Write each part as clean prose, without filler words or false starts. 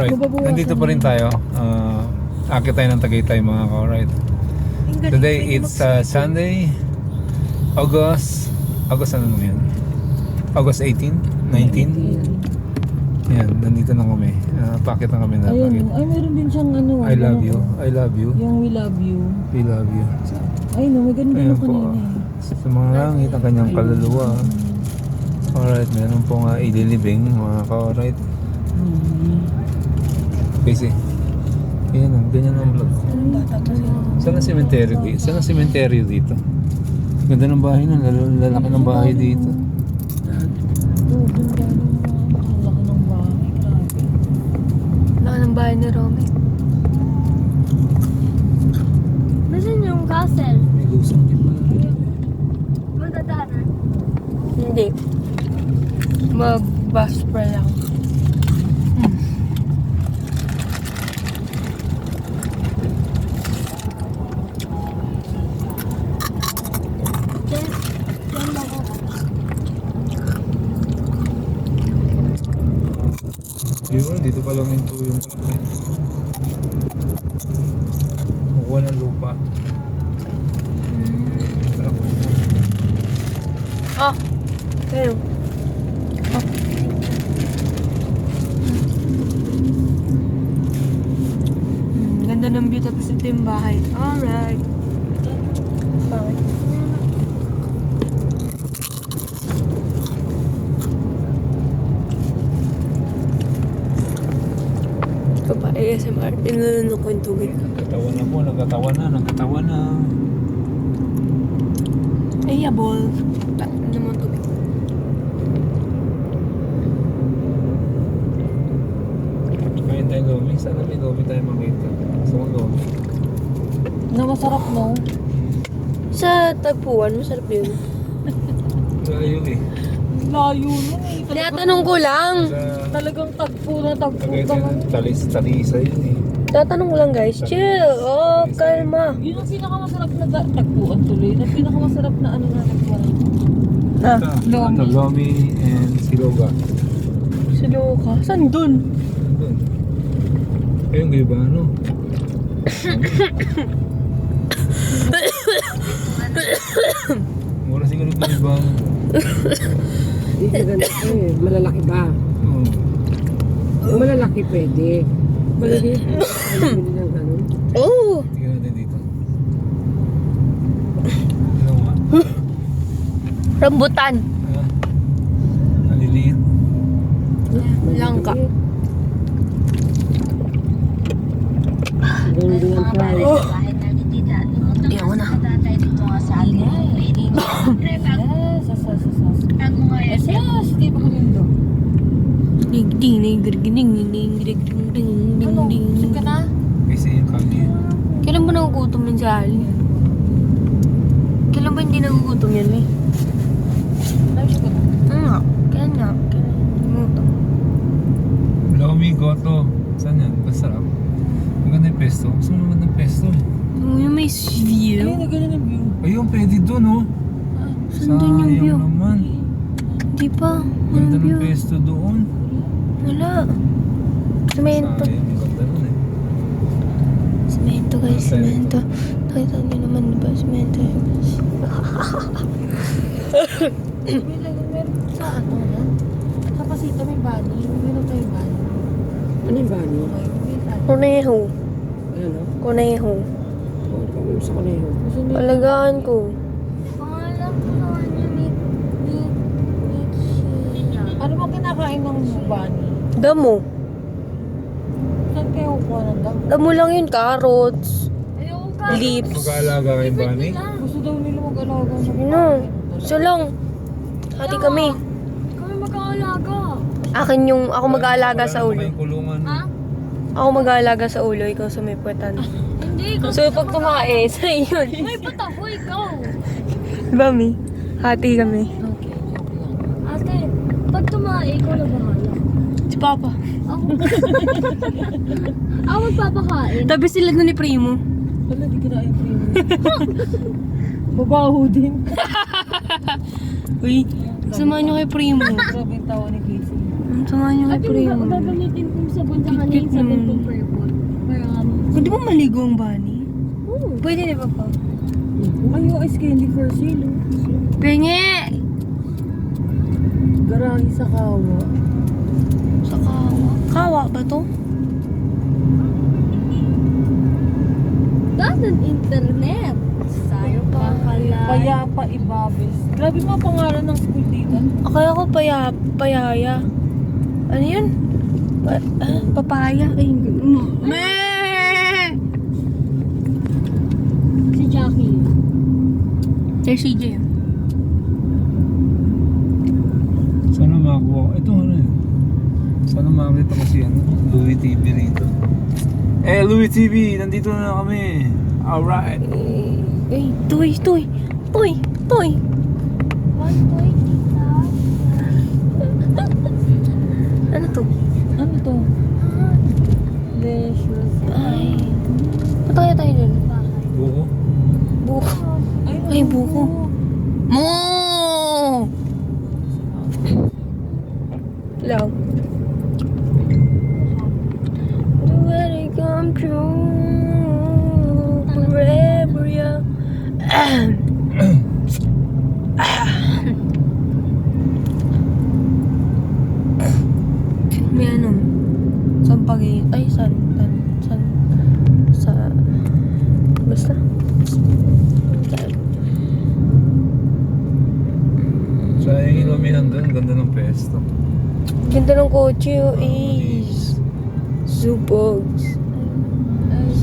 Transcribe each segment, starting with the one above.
Right, nandito pa rin tayo. Akit tayo ng Tagaytay mga ka-alright. Today it's Sunday, August ano naman yan? August 18, 19. Yan, nandito na kami. Pakit na kami na. Ayun, ay meron din siyang ano. I love you. I love you. Yung we love you. We love you. Ay no, may ganun Ayan din po. kanina eh. Sa mga langit ang kanyang kaluluwa. Alright, meron pong ililibing mga ka-alright. Busy. Ayan ang ganyan ang vlog. Saan ang cemetery dito? Saan ang cemetery dito? Ganda ng bahay nun. Lalaki ng bahay dito. Oo, ganda ng laki ng bahay. Grabe. Laki ng bahay ni Romy. Masan yung castle? May lusang din pala. Magdadaanan? Hindi. Mag-bus pa lang. Yun, dito pa lang yung tuyong kukuha ng lupa. Ah! Kayo. Ganda ng view tapos ito yung bahay. Alright. Bakit? Ito pa, ASMR. Inulunok ko yung tubig. Nagkatawa na po, nagkatawa na. Ay, abol. Ano mo tubig? Kain tayo lomi. Sana may lomi tayo makita. Gusto mo lomi? Na masarap no? Sa tagpuan, masarap yun. Layo eh. Layo nun eh. Tinatanong ko lang. Sa Talagang tagpo na tagpo Tagaytay ka. ng talisa yun eh. Tinatanong ko lang guys. Chill. Oh, kalma. Yun ang pinakamasarap na tagpuan tuloy. Ang pinakamasarap na ano na tagpuan. Ah, Ito, ano, lomi and siloga. silo ka. Saan dun? Doon. Ayun, kayo ba ano? Mura siguro kayo ba? Hindi ka ganito eh. Malalaki ba? Oo. Kung malalaki pwede. Maliliit. Ano ng ganun? Oh! Tingnan natin dito. Ano nga? Rambutan. Ah, maliliit. Langka. Ganun ang price. Oh! Ayaw ko na. Yes, yes. Di ba kanindo? Ding ding ding ding ding ding ding ding ding ding Ano? ding. Busog ka na? Kasi yung kami. Kailan ba nagugutom yun si Ali? Kailan ba hindi nagugutom yan, eh? Busog ka na? Nga. Kailan nga? Kailan nagugutom? Lomi, goto. Saan yan? Masarap. Maganda yung pesto. Gusto mo naman ng pesto eh. Oh, yung may view. Ayun, ganun yung view. Ayun, pwede dun oh. Saan dun yung view? Sayang naman. Di pa. Ganda Walang ng view. pesto doon. Wala. Semento. Sayang, ang ganda nun eh. Semento guys, semento. Nakita niyo naman diba, semento. Meron sa ano na? Sa Pasita may bani. Meron tayo bani. Ano yung bani? Kuneho. Ano? Kuneho. Oo, kung sa kaneho. Alagaan ko. Ano ba kinakain ng bani? Damo. Saan kayo kukuha ng damo? Damo lang yun, carrots. Leaves. Mag-aalaga kay Bunny. Gusto daw nila mag-alaga sa No. So lang. Hati kami. Kami mag-aalaga. Ako mag-aalaga sa ulo. Yung kulungan. Ako mag-aalaga sa ulo, ikaw sa may puwetan. Hindi, So pag tumae, sa yun. may patako ikaw. Diba, Mi? Hati kami. Okay, joke lang. Ate, pag tumae, ikaw na bahala. Si Papa. Ako. Ako magpapakain. Tabi sila nun ni Primo. Wala, di kinain ko yun. Babaho din. Uy, samahan nyo kay Primo. Grabe yung tawa ni Casey. Ito nga yung At yung premium. gagamitin kong sabon sa kanina yung sabon kong purple. Para Pwede ba maligo ang bunny? Oo. Pwede di ba pa? Ay, yung ice candy for sale. Penge! Garahe sa kawa. Sa kawa. Kawa ba to? Ganun internet. Sayo pa pala. Payapa Ibabes. Grabe mga pangalan ng school dito. Akala ko payaya. Ano yun? Papaya? Ay, meh! Si Jackie. There's CJ. Sana makakuha. Ito ano yun? Sana makakita ko si ano, Louie TV rito. Louie TV! Nandito na kami! Alright! Ay, toy! One point, tita. Ano to? Ano to? Leisure. Ay. Pataya tayo dun. Buko? Buko. Ay, buko. Mo! Love. Do it come true forever, yeah. May ano? Sampagin. Ay, basta. Sa ilumihan doon, ganda ng pesto. Ganda ng kotse is Zupogs.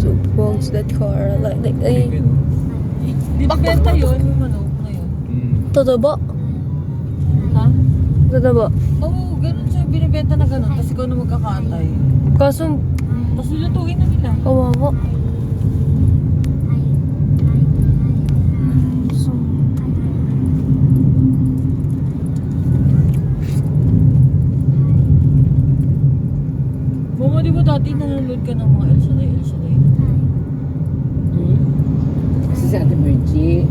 Zupogs, that car. Like, ay, Di ba benta yun? Yung manok na yun. totoo Ha? Totoo Oo, ganun siya. Binibenta na ganun. Kasi ikaw na magkakatay. Kaso, Tapos lulutuin na nila. kawawa. Mama, di ba dati nanonood ka ng mga El Shaddai? Kasi sa Ate Merchie.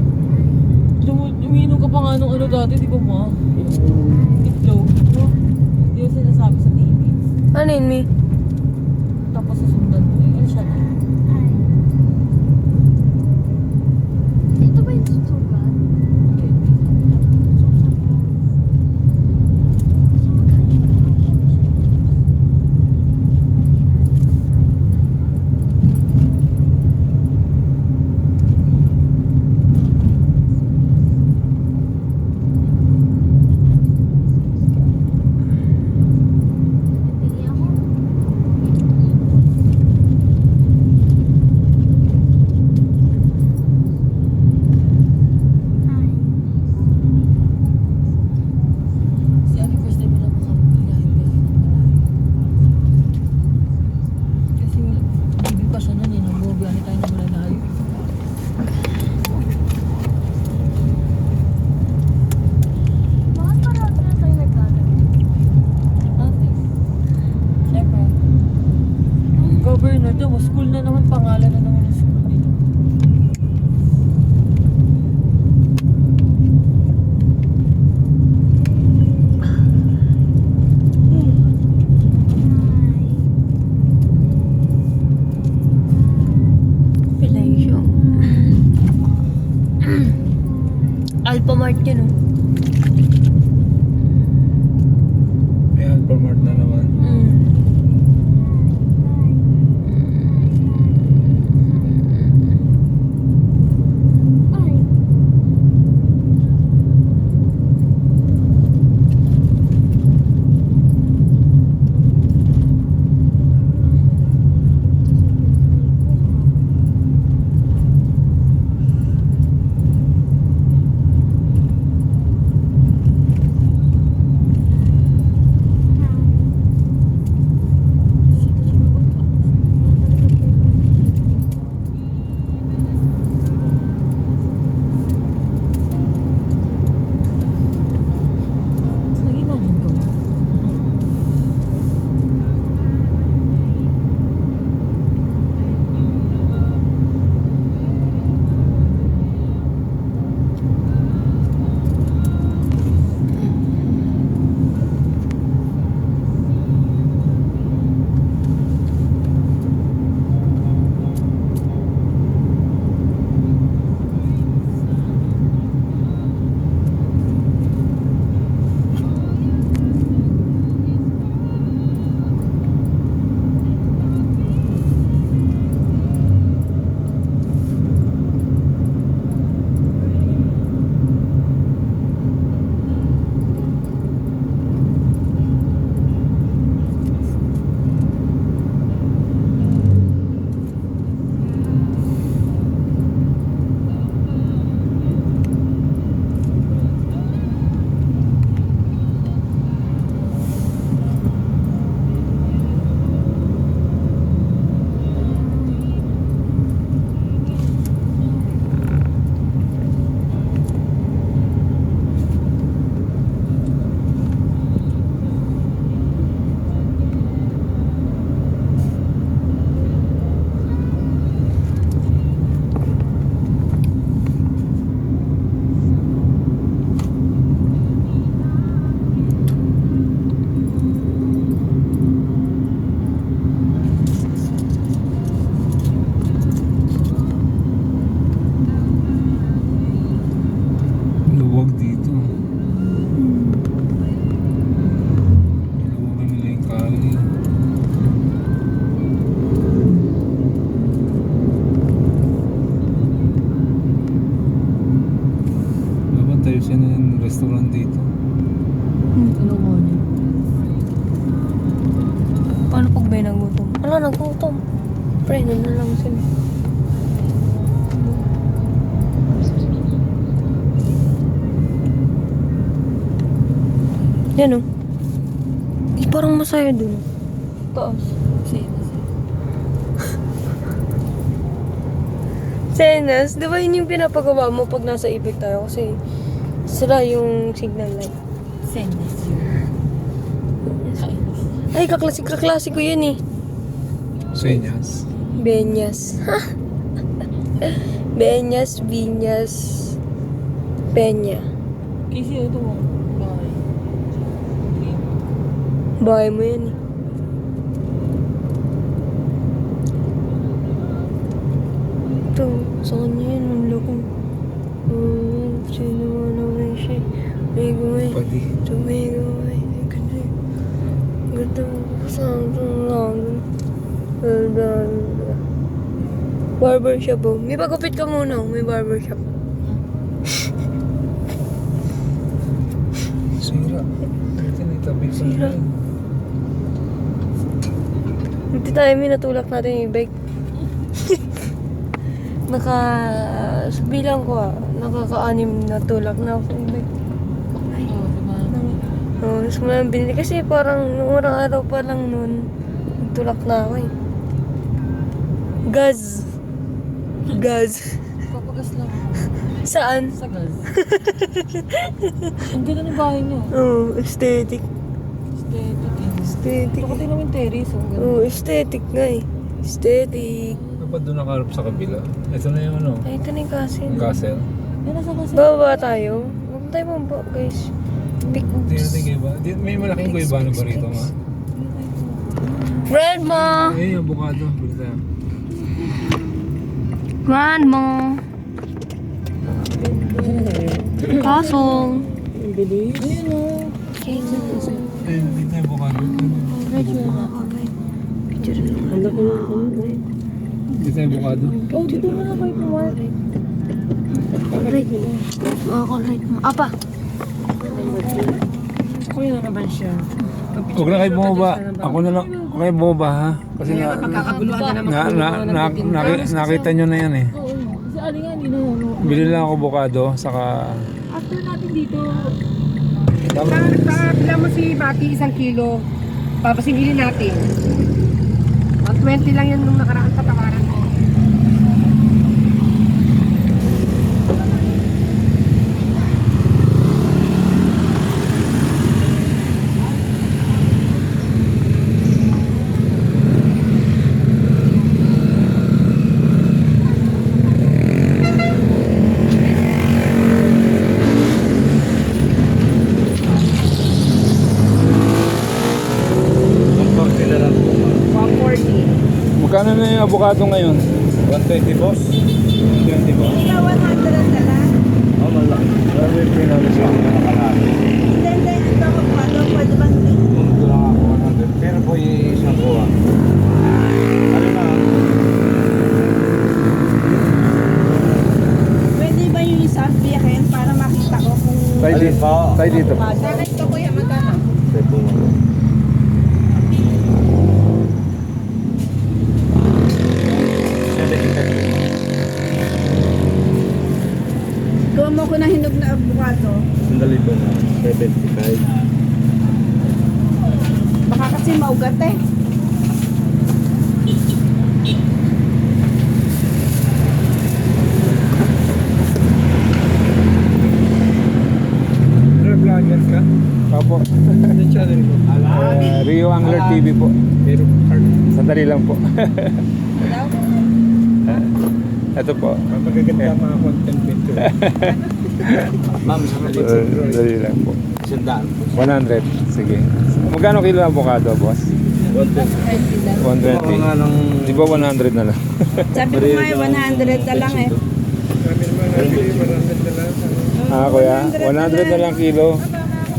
Umiinom ka pa nga nung ano dati, di ba ma? Itlog. Di ba sinasabi sa TV? Ano yun, Mi? Tapos susundan mo yung El Shaddai. Ito ba yung susugat? Bili ako. Si Ali first time na makabiyahe ng malayo. Kasi baby pa siya nun eh. Nung bumiyahe tayo ng malalayo. Bakit parang na tayo nagkakaroon? Nothing. Siyempre. Governor daw, school na naman, pangalan na naman ng school nila. Pilaysyo. Alphamart yun, oh. May Alphamart na naman. nagutom. Preno na lang sila. Yan o. Parang masaya dun. Taas. Senas, di ba yun yung pinapagawa mo pag nasa ibig tayo? Kasi sila yung signal light. Senes yun. Ay, kaklase ko yun eh. Senyas. Benyas. Benyas, Vinyas, Peña. Kasi ito mo. Bahay. Bahay mo yan eh. Ito, sa kanya yun, ang loko. Sino mo naman siya? May gawin. Pwede. Tumigawin. Ganda mo barbershop po. May pagupit ka muna. May barbershop. Sira. Ito na itabi sa Sira. Hindi tayo minatulak natin yung bike. Bilang ko nakaka-anim na tulak na ako yung bike. Oh, mas mo lang binili kasi parang nung unang araw pa lang nun, nagtulak na ako eh. Gaz. Papagas lang ako. Saan? Sa gas. Ang ganda ng bahay niyo. Oh, aesthetic. Aesthetic eh. Aesthetic. Saka tingnan mo yung terrace. Ang ganda. Oh, aesthetic nga eh. Aesthetic. Dapat doon nakaharap sa kabila. Ito na yung ano, Ay, ito na yung castle. castle. Yan nasa kasi. Bababa tayo. Huwag tayo mababa, guys. Big Hindi natin iba. May malaking guibano ba rito, ma? Grandma! Eh, avocado. Bili tayo. Grandma! Castle! Ang bilis. Ayun o. Eh, bili tayo avocado. Picture lang. Ang laki ng Bili tayo avocado. Oh, dito mo na kayo pumark. Right. Right mo. Apa! Kuya na naman siya. Huwag na kayo bumaba. Ako na lang. Huwag kayo bumaba, ha? Kasi Pagkakaguluhan na naman. nakita nyo na yan eh. Oo. Kasi ali nga, hindi na ano. Bili lang ako avocado, saka... After natin dito. Pagkakabila mo si Maki 1 kilo. Papasingilin natin. 120 lang yan nung nakaraang patawaran mo. Magkano na yung avocado ngayon? 120 boss. 120 boss. Ikaw 100 na lang. Oh, malaki. Grabe yung pinalo sa mga nakalaki. Hindi, ito ako pwede bang Ito lang ako 100. Pero po yung isang kuha. Ano na? Pwede ba yung isang biyakin para makita ko kung... Tayo dito. Tayo dito. Sana ito kuya, magkano? Tayo po. Gawa mo ko na hinog na avocado. Sandali po na. 75. Baka kasi maugat eh. Vlogger ka? Opo. Ano channel mo? Rio Angler TV po. Pero sandali lang po. Ito po. Magaganda mga content dito. Ma'am, sandali lang po. 100. Sige. Magkano kilo avocado, boss? 120. 120. Di ba 100 na lang? Sabi ko nga 100 na lang eh. Kuya, 100 na lang kilo.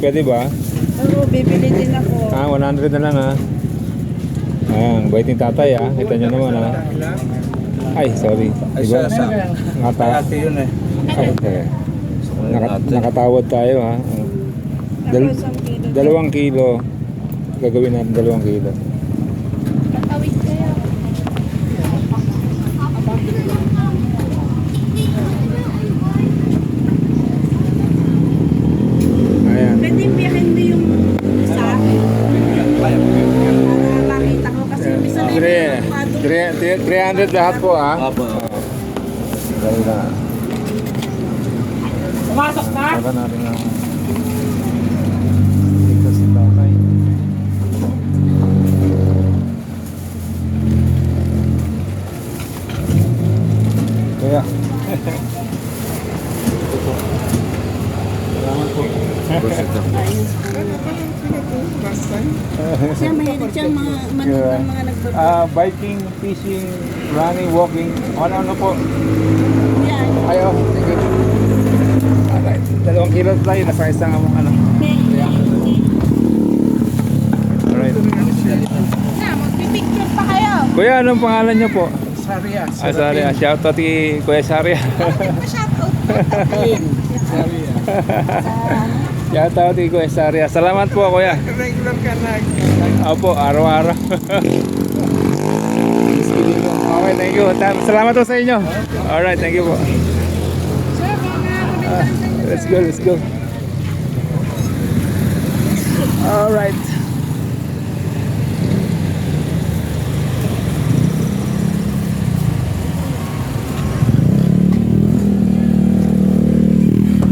Pwede ba? Oo, bibili din ako. 100 na lang Ayan, bait ni tatay Kita nyo naman Ay, sorry. Diba? Nakata yun eh. Okay. Nakatawad tayo Dalawang kilo. Gagawin natin 2 kilo. Tatawid kayo. 300 lahat po ah. Apo. Dahil na. Pumasok na! Baka natin ang ito si tatay. Kaya. Salamat po. Siya mahilig siyang mga manood ng mga nagbablog. Biking, fishing, running, walking. Ano po? Yan. Ayo, sige. Alright, 2 kilo tayo. Nasa isang ano. Alright. Na, magpipicture pa kayo. Kuya, anong pangalan niyo po? Saria. Saria. Shoutout kay Kuya Saria. Pa-shoutout. Shoutout kay Kuya Saria. Salamat po, Kuya. Regular ka na. Opo, araw-araw. Okay, thank you. Salamat po sa inyo. Alright, thank you po. Let's go, let's go. Alright.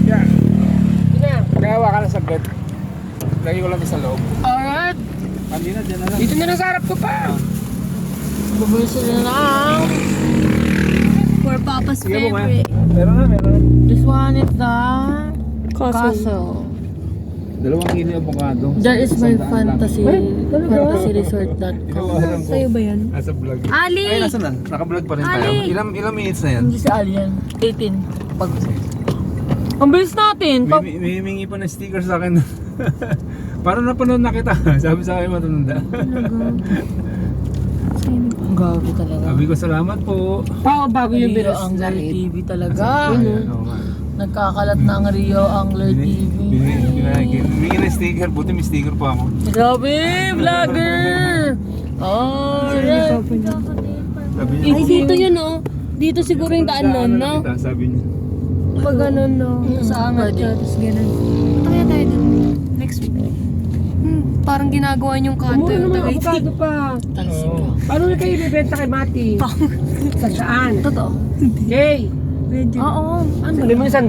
Yeah. Pag-awa ka na saglit. Lagi ko lang sa loob. Alright! Hindi na, dyan na lang. Dito na lang sa harap ko pa! Bubuli sila lang. For Papa's Sige mo, favorite. Meron na, meron na. This one is the Castle. castle. 2 kilo avocado. That is my 100 lang. fantasy Ikaw, alam ko. Sa'yo ba yan? Nasa vlog. Ali! Ay, nasa na? Naka-vlog pa rin tayo. Ali! Ilang minutes na yan? Hindi si Alien. 18. Pag... Ang bilis natin. Pag... May humingi pa ng sticker sa akin. Parang napanood na kita. Sabi sa akin matanda. Ang gabi talaga. Sabi ko salamat po. Oo, bago yung Rio bilis. Angler TV talaga. Ayan, oo nga. Nagkakalat na ang Rio Angler TV. Humingi ng sticker. Buti may sticker pa ako. Grabe! Vlogger! Alright! Sabi niya. Ay, dito yun oh. Dito siguro yung daan nun, no? Kita, sabi niya. Pag ganun, no? Sa angat Pwede. ka, tapos ganun. Punta kaya tayo dun. Next week. Parang ginagawa niyong kanto Kumuha yung naman Tagaytay. avocado pa. Talsik ka. Paano na kayo ibibenta kay Mati? Sa saan? Totoo. Jay! Oo. Sabi mo yung 100.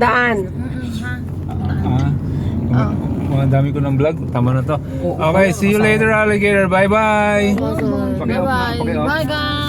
Mga dami ko ng vlog. Tama na to. Okay, see you later alligator. Bye-bye. Bye-bye. Paki-off na, paki-off. Bye guys!